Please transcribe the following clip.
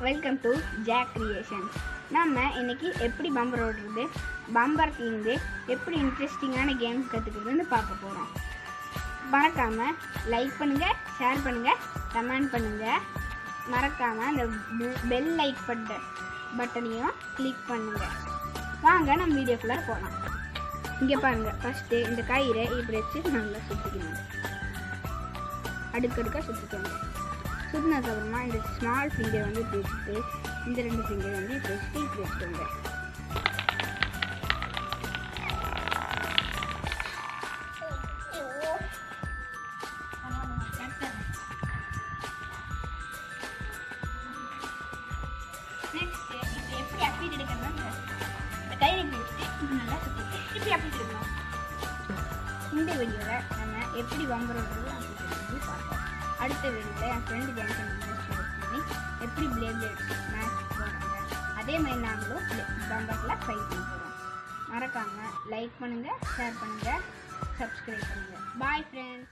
Welcome to jack creations. நம்ம இன்னைக்கு எப்படி பம்பர் ஓடுறது, பம்பர்லேருந்து எப்படி இன்ட்ரெஸ்டிங்கான கேம் கற்றுக்கிறதுன்னு பார்க்க போகிறோம். மறக்காமல் லைக் பண்ணுங்கள், ஷேர் பண்ணுங்கள், கமெண்ட் பண்ணுங்கள். மறக்காமல் அந்த பெல் லைக் பட்டனையும் கிளிக் பண்ணுங்கள். வாங்க நம்ம வீடியோக்குள்ளே போகலாம். இங்கே பாருங்கள், ஃபஸ்ட்டு இந்த கயிறை இப்படி வச்சு நல்லா சுற்றிக்கணும். அடுக்கடுக்காக சுற்றிக்கோங்க. சுற்றினதுக்கப்புறமா இந்த ஸ்மால் ஃபிங்கர் வந்து இப்படி வச்சுட்டு இந்த 2 ஃபிங்கர் வந்து இப்படி வச்சுட்டு இப்படி வச்சுக்கோங்க. நெக்ஸ்ட்டு இப்போ எப்படி அப்படி எடுக்கணும்னா இந்த கயிறை இப்படி வச்சுட்டு இப்படி நல்லா சுற்றிட்டு இப்படி அப்படி எடுக்கணும். இந்த வீடியோவில் நம்ம எப்படி பம்பர் ஓடுறது அப்படி பார்ப்போம். அடுத்த வீடியோவில் என் ஃப்ரெண்டு ஜான்சன் பண்ணி எப்படி பிளேட் மேட்ச் போடுறாங்க அதே மாதிரி நாங்களும் பம்பரில் ட்ரை பண்ண போகிறோம். மறக்காமல் லைக் பண்ணுங்கள், ஷேர் பண்ணுங்கள், சப்ஸ்கிரைப் பண்ணுங்கள். Bye friends.